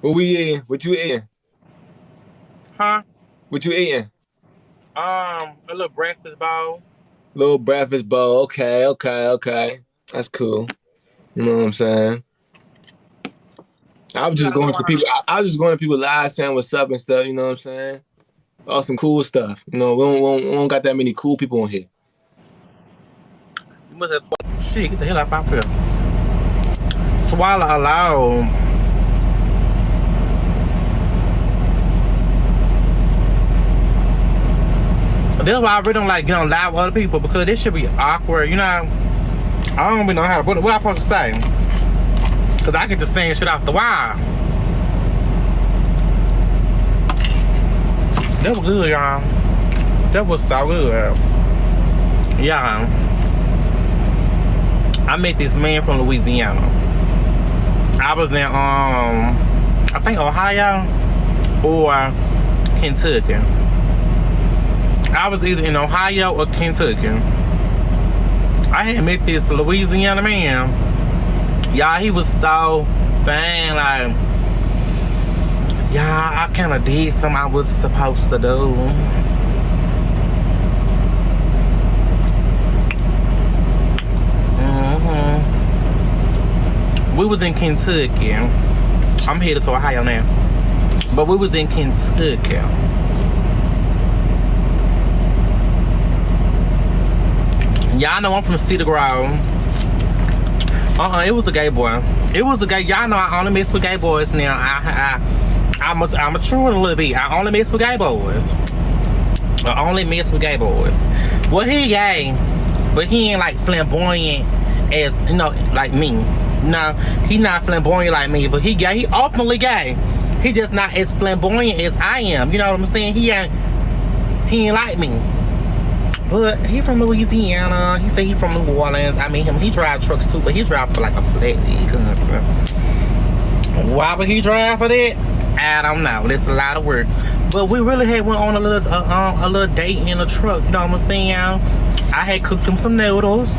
What we eating? What you eating? Huh? What you eating? A little breakfast bowl. Little breakfast bowl. Okay, okay, okay. That's cool. You know what I'm saying? I What was you just got going to going? people. I was just going to people's lives saying what's up and stuff. You know what I'm saying? All some cool stuff. You know, we don't got that many cool people on here. You must have swallowed. Shit, get the hell out my here. Swallow aloud. That's why I really don't like getting on live with other people because this should be awkward, you know? I don't even know how. What I supposed to say? Because I get the same shit off the wire. That was good, y'all. That was so good. Yeah. I met this man from Louisiana. I was in I think Ohio or Kentucky. I was either in Ohio or Kentucky. I had met this Louisiana man. Y'all, he was so fine, like, y'all, I kind of did something I was supposed to do. We was in Kentucky. I'm headed to Ohio now. But we was in Kentucky. Y'all know I'm from Cedar Grove. It was a gay boy. It was a gay. Y'all know I only mess with gay boys now. I'm maturing a little bit. I only mess with gay boys. I only mess with gay boys. Well, he gay, but he ain't like flamboyant as, you know, like me. No, he not flamboyant like me, but he gay. He openly gay. He just not as flamboyant as I am. You know what I'm saying? He ain't like me. But he from Louisiana. He said he from New Orleans. I mean, he drive trucks too, but he drive for like a flat company. Why would he drive for that? I don't know. It's a lot of work. But we really had went on a little date in a truck. You know what I'm saying? I had cooked him some noodles.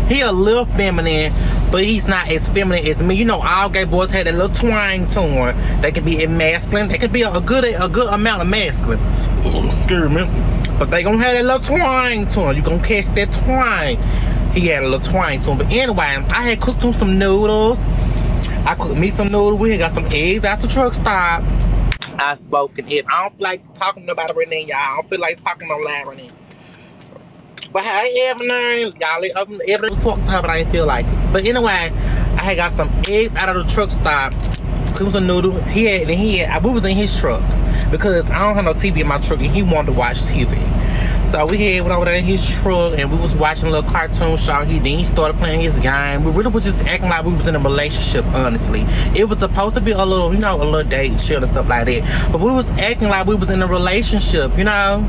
He a little feminine, but he's not as feminine as me. You know, all gay boys had a little twang to them. They could be masculine. They could be a good amount of masculine. Excuse me. But they gonna have that little twang to them. You gonna catch that twang. He had a little twang to him. But anyway, I had cooked him some noodles. I cooked me some noodles. We had got some eggs out the truck stop. I spoke in it. I don't feel like talking about it right now, y'all. I don't feel like talking on live right now. But hey, Evelyn, y'all, Evelyn was talking to her, but I didn't feel like it. But anyway, I had got some eggs out of the truck stop. It was a noodle. We was in his truck because I don't have no TV in my truck, and he wanted to watch TV. So we went over there in his truck, and we was watching a little cartoon show. Then he started playing his game. We really was just acting like we was in a relationship, honestly. It was supposed to be a little, you know, a little date, chill and stuff like that. But we was acting like we was in a relationship, you know?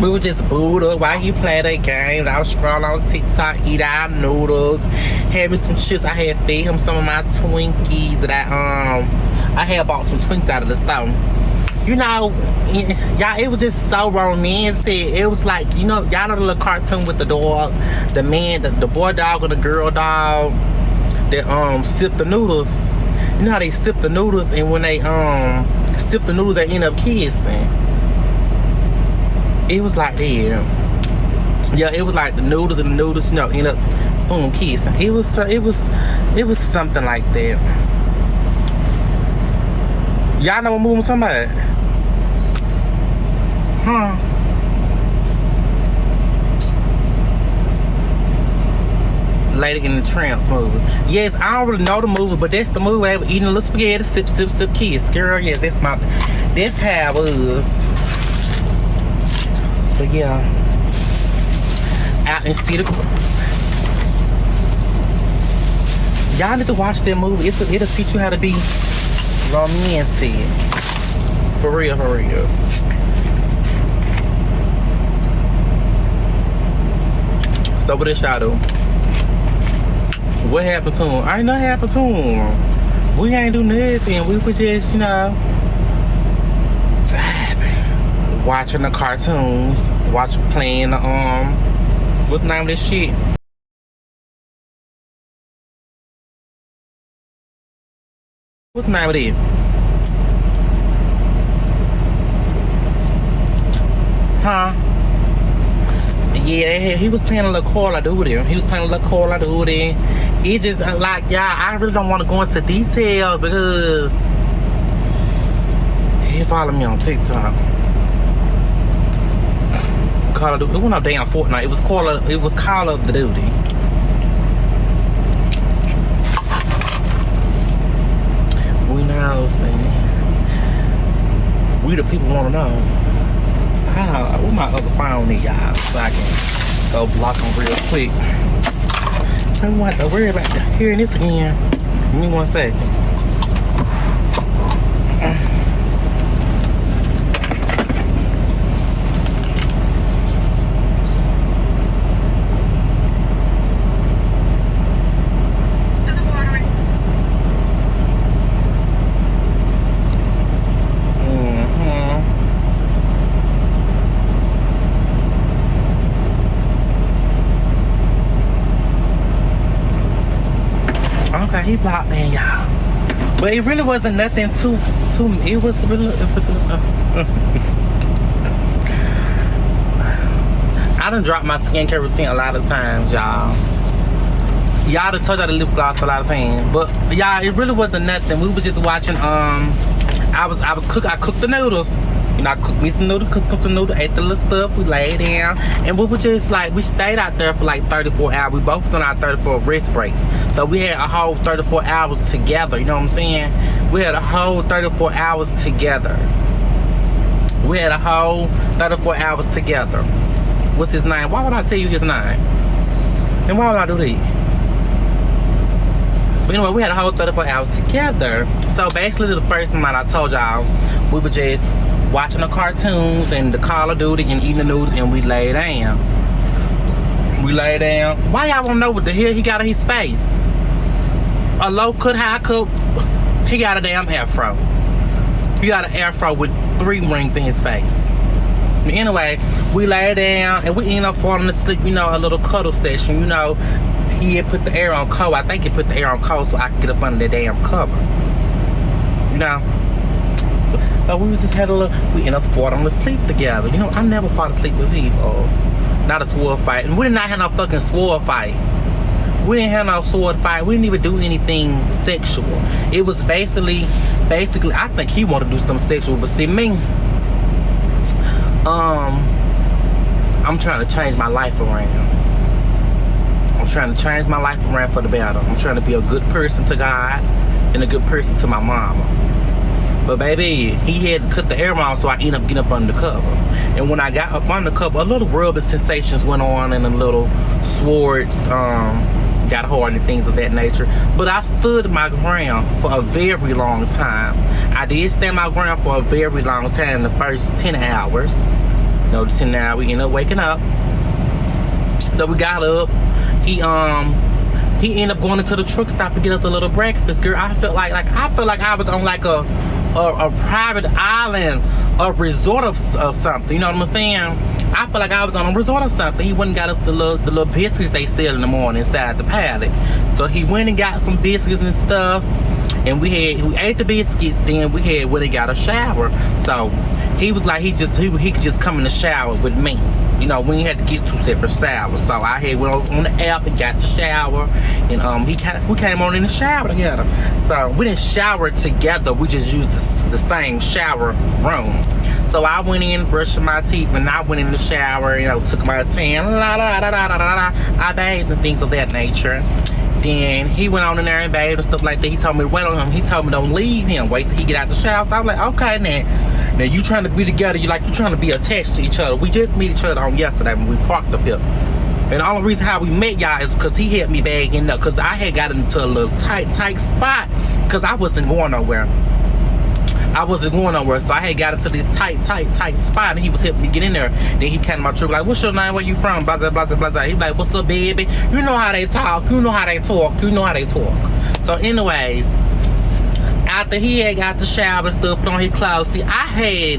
We were just booed up while he played that game. I was scrolling on TikTok, eat our noodles, had me some chips. I had fed him some of my Twinkies that I had bought some Twinkies out of the store. You know, y'all, it was just so romantic. It was like, you know, y'all know the little cartoon with the dog, the man, the boy dog and the girl dog that sip the noodles. You know how they sip the noodles, and when they sip the noodles, they end up kissing. It was like that. Yeah, it was like the noodles, you know, end up boom kissing. It was something like that. Y'all know what movie I'm talking about? Huh? Lady in the Tramps movie. Yes, I don't really know the movie, but that's the movie. They were eating a little spaghetti, sip, kiss. Girl, yeah, that's how it was. But yeah, out in Cedar Grove. Y'all need to watch that movie. It'll teach you how to be romantic. For real, for real. So what did y'all do? What happened to him? Ain't nothing happened to him. We ain't do nothing. We were just, you know, watching the cartoons, playing the what's the name of this shit? What's the name of it? Huh? Yeah, he was playing a little Call of Duty. It just like, y'all, I really don't want to go into details because he followed me on TikTok. Call of Duty. It wasn't no damn Fortnite. It was Call of Duty. We know, saying we the people want to know. Where my other phone is, y'all, so I can go block them real quick. I don't want to worry about hearing this again. Give me 1 second. Okay, he blocked in, y'all. But it really wasn't nothing too it was really, I done dropped my skincare routine a lot of times, y'all. Y'all done told y'all the lip gloss a lot of times. But y'all, it really wasn't nothing. We were just watching, I cooked the noodles. You know, I cooked me some noodles, cooked the noodles, ate the little stuff, we laid down, and we were just like, we stayed out there for like 34 hours. We both was on our 34 rest breaks. So we had a whole 34 hours together, you know what I'm saying? We had a whole 34 hours together. What's his name? Why would I tell you his name? And why would I do that? But anyway, we had a whole 34 hours together. So basically the first night I told y'all, we were just watching the cartoons and the Call of Duty and eating the noodles, and we lay down. Why y'all wanna know what the hell he got on his face? A low cut, high cut, he got a damn afro. He got an afro with 3 rings in his face. But anyway, we lay down and we ended up falling asleep, you know, a little cuddle session, you know. He had put the air on cold. I think he put the air on cold so I could get up under the damn cover. You know? So we just had we ended up falling asleep together. You know, I never fall asleep with people. Not a sword fight. And we did not have no fucking sword fight. We didn't have no sword fight. We didn't even do anything sexual. It was basically, I think he wanted to do something sexual, but see me, I'm trying to change my life around. I'm trying to change my life around for the better. I'm trying to be a good person to God and a good person to my mama. But baby, he had to cut the air off, so I ended up getting up under the cover. And when I got up under the cover, a little rubbing sensations went on and a little swords got hard and things of that nature. But I stood my ground for a very long time. I did stand my ground for a very long time, the first 10 hours. No, the 10 hours, we ended up waking up. So we got up. He ended up going into the truck stop to get us a little breakfast, girl. I felt like I was on like a private island, a resort of something. You know what I'm saying? I felt like I was on a resort or something. He went and got us the little biscuits they sell in the morning inside the pallet. So he went and got some biscuits and stuff, and we ate the biscuits. Then we went and got a shower. So he was like he could just come in the shower with me. You know, we had to get 2 separate showers. So I went on the app and got the shower, and we came on in the shower together. So we didn't shower together. We just used the same shower room. So I went in, brushed my teeth, and I went in the shower. You know, took my tan, I bathed and things of that nature. Then he went on in there and bathed and stuff like that. He told me to wait on him. He told me don't leave him. Wait till he get out the shower. So I was like, okay, now you trying to be together. You trying to be attached to each other. We just met each other on yesterday when we parked up here. And the only reason how we met y'all is because he had me bagging up. Because I had got into a little tight spot. Because I wasn't going nowhere. So I had got into this tight spot, and he was helping me get in there. Then he came to my truck like, what's your name? Where you from? Blah, blah, blah, blah, blah. He like, what's up, baby? You know how they talk. You know how they talk. So anyways, after he had got the shower and stuff, put on his clothes, see, I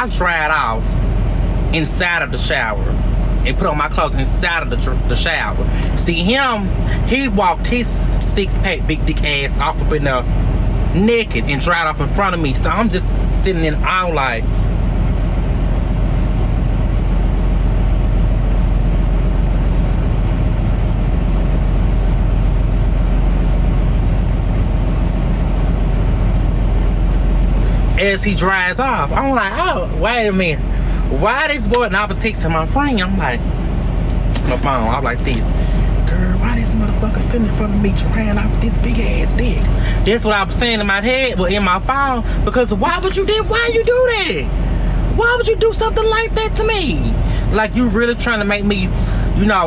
dried off inside of the shower and put on my clothes inside of the shower. See him, he walked his 6-pack big dick ass off up in there. naked and dried off in front of me. So I'm just sitting in awe like, as he dries off, I'm like, oh, wait a minute. Why this boy? And I was texting my friend. I'm like, my phone. I'm like this. Girl, why this motherfucker sitting in front of me drying off this big ass dick? That's what I was saying in my head, but in my phone. Because why would you do that? Why would you do something like that to me? Like you really trying to make me,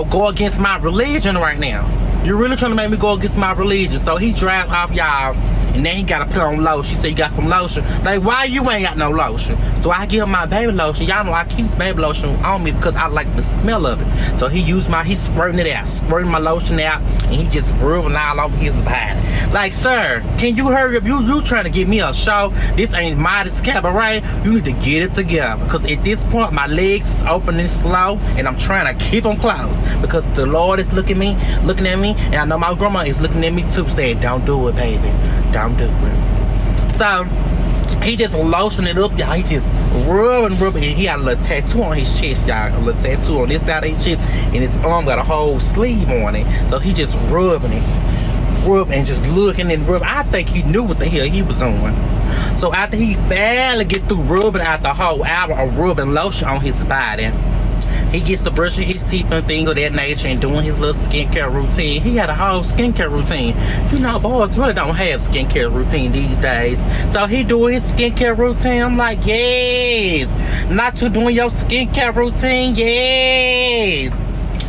go against my religion right now. You're really trying to make me go against my religion. So he dragged off y'all, and then he got to put on lotion. She said, you got some lotion. Like, why you ain't got no lotion? So I give him my baby lotion. Y'all know I keep baby lotion on me because I like the smell of it. So he's squirting it out, squirting my lotion out, and he just rubbing all over his body. Like, sir, can you hurry up? You trying to give me a show? This ain't Modest Cabaret. You need to get it together. Because at this point, my legs is opening slow, and I'm trying to keep them closed. Because the Lord is looking at me, and I know my grandma is looking at me too, saying, don't do it, baby. Don't do it. So he just lotioned it up, y'all. He just rubbing. And he had a little tattoo on his chest, y'all. A little tattoo on this side of his chest, and his arm got a whole sleeve on it. So he just rubbing and just looking and rubbing. I think he knew what the hell he was on. So after he finally get through rubbing out the whole hour of rubbing lotion on his body, he gets to brushing his teeth and things of that nature and doing his little skincare routine. He had a whole skincare routine. Boys really don't have skincare routine these days. So he doing his skincare routine. I'm like, yes. Not you doing your skincare routine, yes.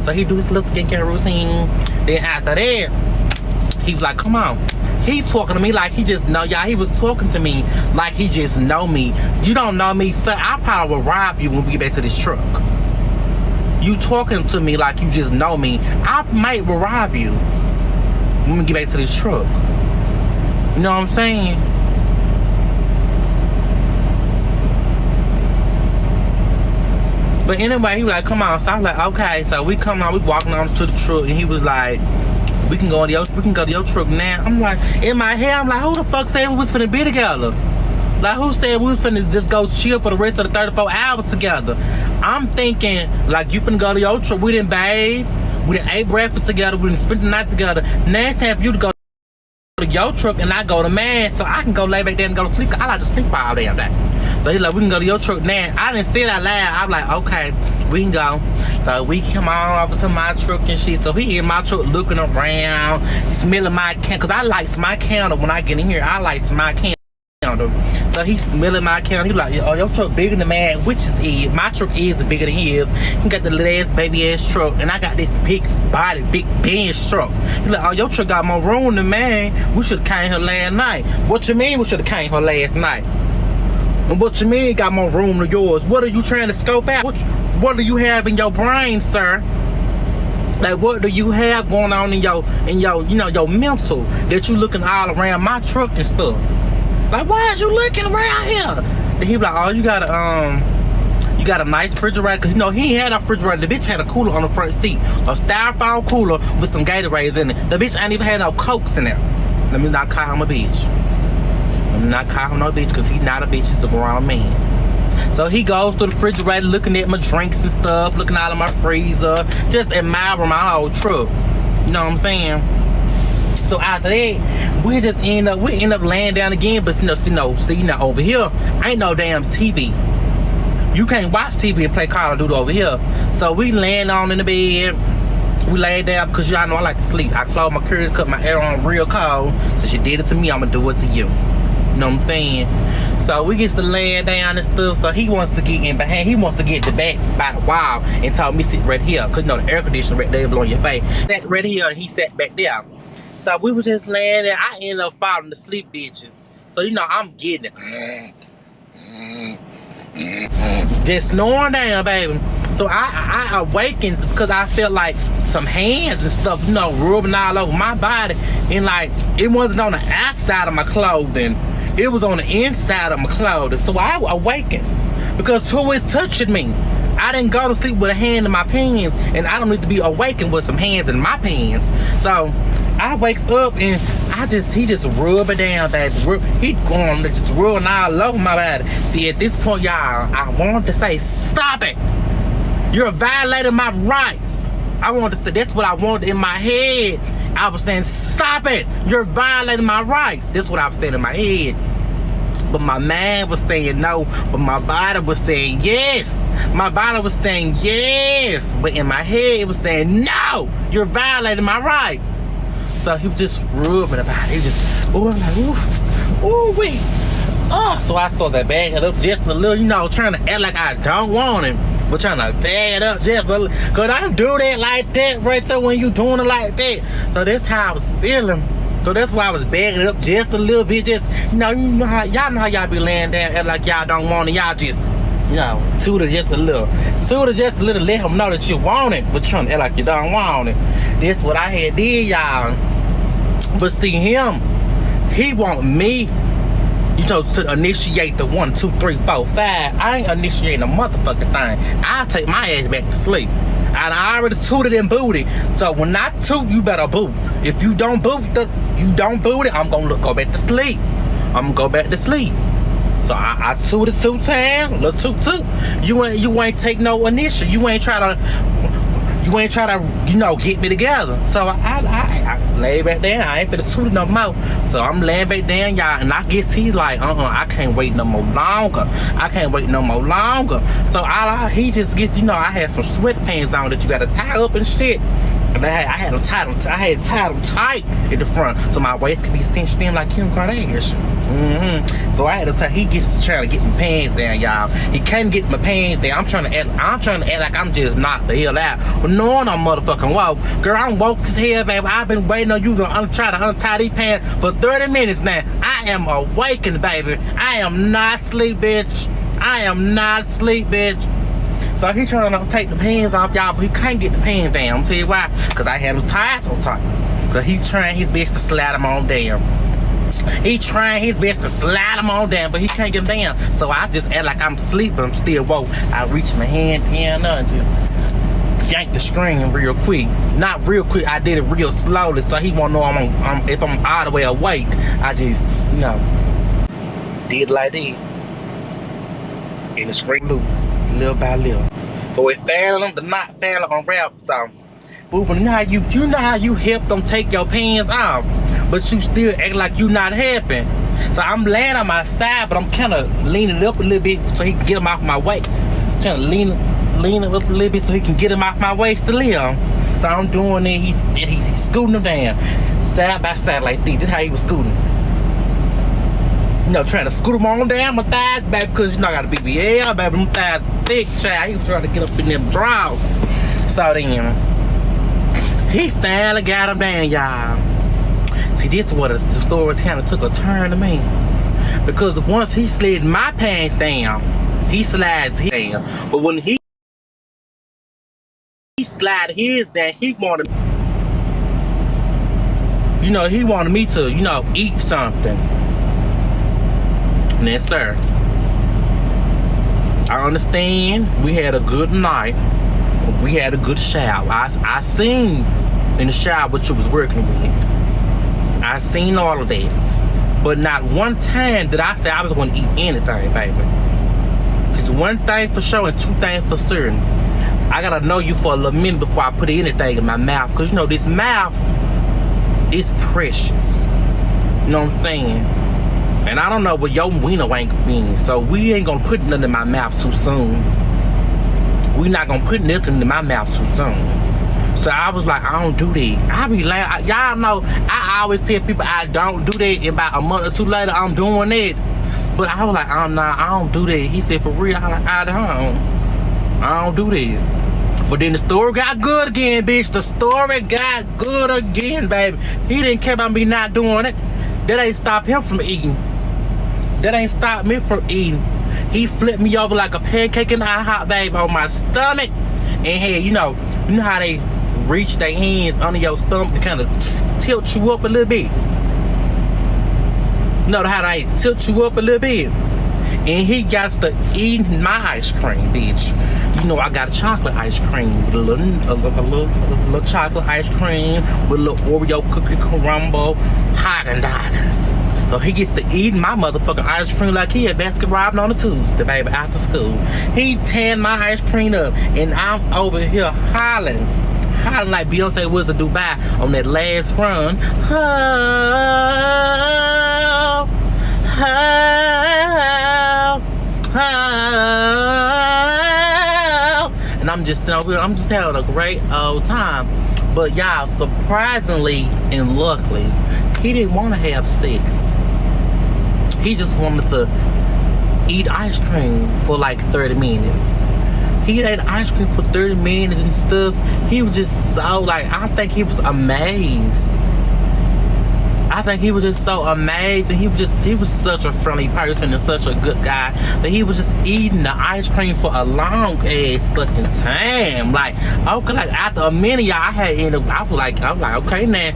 So he do his little skincare routine. Then after that, he was like, come on. He's talking to me like he just know y'all. He was talking to me like he just know me. You don't know me, sir. I probably will rob you when we get back to this truck. You talking to me like you just know me. I might will rob you when we get back to this truck. You know what I'm saying? But anyway, he was like, come on. So I'm like, okay. So we come on, we walking on to the truck, and he was like, we can go to your truck now. I'm like, in my head, I'm like, who the fuck said we was finna be together? Like, who said we was finna just go chill for the rest of the 34 hours together? I'm thinking, like, you finna go to your truck. We didn't bathe. We didn't ate breakfast together. We didn't spend the night together. Now it's time for you to go to your truck and I go to mine, so I can go lay back there and go to sleep. I like to sleep all damn day. So he's like, we can go to your truck now. I didn't say it out loud. I'm like, okay, we can go. So we come on over to my truck and shit. So he in my truck looking around, smelling my candle. Because I like my candle when I get in here. I like my candle. So he's smelling my candle. He like, oh, your truck bigger than mine, which is it. My truck is bigger than his. He got the little ass baby ass truck, and I got this big body, big Benz truck. He like, oh, your truck got more room than mine. We should have came here last night. What you mean we should have came here last night? And what you mean got more room than yours? What are you trying to scope out? What do you have in your brain, sir? Like, what do you have going on in your your mental that you looking all around my truck and stuff? Like, why is you looking around here? Then he be like, oh, you got a nice refrigerator. Cause he ain't had a refrigerator. The bitch had a cooler on the front seat, a styrofoam cooler with some Gatorades in it. The bitch ain't even had no Cokes in there. Let me not call him a bitch. Let me not call him no bitch, cause he's not a bitch. He's a grown man. So he goes to the refrigerator, looking at my drinks and stuff, looking out of my freezer, just admiring my whole truck. You know what I'm saying? So after that, we end up laying down again, but over here ain't no damn TV. You can't watch TV and play Call of Duty over here. So we laying on in the bed. We lay down because y'all know I like to sleep. I close my curtains, cut my air on real cold. Since you did it to me, I'm gonna do it to you. You know what I'm saying? So we get to laying down and stuff. So he wants to get in behind. He wants to get the back by the wall and told me sit right here. Cause the air conditioner right there blowing your face. Sat right here and he sat back there. So we were just laying there. I ended up falling asleep, bitches. So I'm getting it. Just snoring down, baby. So I awakened because I felt like some hands and stuff, rubbing all over my body. And like, it wasn't on the outside of my clothing. It was on the inside of my clothing. So I awakened because who is touching me? I didn't go to sleep with a hand in my pants, and I don't need to be awakened with some hands in my pants. So I wakes up and he just rub it down, baby. He going to just rubbing all over my body. See, at this point, y'all, I wanted to say, stop it. You're violating my rights. I wanted to say, that's what I wanted in my head. I was saying, stop it. You're violating my rights. That's what I was saying in my head. But my mind was saying no. But my body was saying yes. My body was saying yes. But in my head, it was saying no. You're violating my rights. So he was just rubbing about it. He just, I'm like, ooh, wee. Oh, so I started bagging it up just a little, trying to act like I don't want him. But trying to bag it up just a little. Because I don't do that like that right there when you doing it like that. So that's how I was feeling. So that's why I was bagging it up just a little bit. Just, y'all know how y'all be laying down act like y'all don't want it. Y'all just, toot it just a little. Toot it just a little, let him know that you want it. But trying to act like you don't want it. That's what I had did, y'all. But see him, he want me, to initiate the 1, 2, 3, 4, 5. I ain't initiating a motherfucking thing. I'll take my ass back to sleep. I already tooted and booted. So when I toot, you better boot. If you don't boot it, I'm gonna go back to sleep. I'm gonna go back to sleep. So I tooted 2 times, little toot. You ain't take no initiative. You ain't try to, get me together. So I lay back down. I ain't finna toot it no more. So I'm laying back down, y'all. And I guess he's like, I can't wait no more longer. So he just gets, I had some sweatpants on that you gotta tie up and shit. And I had them tied tight in the front so my waist could be cinched in like Kim Kardashian. So I had to he gets to try to get my pants down, y'all. He can't get my pants down. I'm trying to act like I'm just knocked the hell out. But knowing I'm motherfucking woke. Girl, I'm woke as hell, baby. I've been waiting on you to try to untie these pants for 30 minutes now. I am awakened, baby. I am not asleep, bitch. So he trying to take the pants off, y'all, but he can't get the pants down. I'll tell you why. Because I had them tied so tight. So he's trying his best to slide them on down. But he can't get them down. So I just act like I'm asleep, but I'm still woke. I reach my hand down and just yank the string real quick. Not real quick, I did it real slowly, so he won't know if I'm all the way awake. I just, did it like this. And the string loose, little by little. So it fell them, the knot fell unraveled. So, boo, you know how you help them take your pants off, but you still act like you not happy. So I'm laying on my side, but I'm kind of leaning up a little bit so he can get them off my waist. Kind of leaning up a little bit so he can get them off my waist to live. So I'm doing it. He's scooting them down, side by side like this. This is how he was scooting. Trying to scoot them on down my thighs, baby, because I got a BBL, baby. My thighs thick, child. He was trying to get up in them drawers. So then, he finally got them down, y'all. See, this is what the story kind of took a turn to me. Because once he slid my pants down, he slides his down. But when he slid his down, he wanted, he wanted me to, eat something. Yes, sir. I understand we had a good night. We had a good shower. I seen in the shower what you was working with. I seen all of that. But not one time did I say I was going to eat anything, baby. Because one thing for sure and 2 things for certain. I got to know you for a little minute before I put anything in my mouth. Because, this mouth is precious. You know what I'm saying? And I don't know what your wiener ain't been. So we ain't gonna put nothing in my mouth too soon. We not gonna put nothing in my mouth too soon. So I was like, I don't do that. I be like, y'all know, I always tell people I don't do that. About a month or 2 later, I'm doing it. But I was like, I don't do that. He said, for real? I don't do that. But then the story got good again, bitch. The story got good again, baby. He didn't care about me not doing it. That ain't stop him from eating. That ain't stop me from eating. He flipped me over like a pancake in the hot, babe, on my stomach. And hey, you know how they reach their hands under your stomach to kind of tilt you up a little bit. You know how they tilt you up a little bit. And he got to eat my ice cream, bitch. You know, I got a chocolate ice cream with a little chocolate ice cream with a little Oreo cookie crumble, Haagen-Dazs. So he gets to eat my motherfucking ice cream like he at basket robbing on a Tuesday, baby, after school. He tearing my ice cream up, and I'm over here hollering like Beyonce was in Dubai on that last run. Oh, oh, oh. And I'm just sitting over here, I'm just having a great old time. But y'all, surprisingly and luckily, he didn't want to have sex. He just wanted to eat ice cream for like 30 minutes. He ate ice cream for 30 minutes and stuff. He was just so like, I think he was amazed. I think he was just so amazed, and he was such a friendly person and such a good guy that he was just eating the ice cream for a long ass fucking time. Like, okay, like after a minute, y'all, I was like, okay, now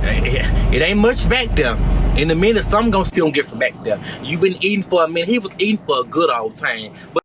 it ain't much back there. In a minute, something gonna still get from back there. You been eating for a minute. He was eating for a good old time. But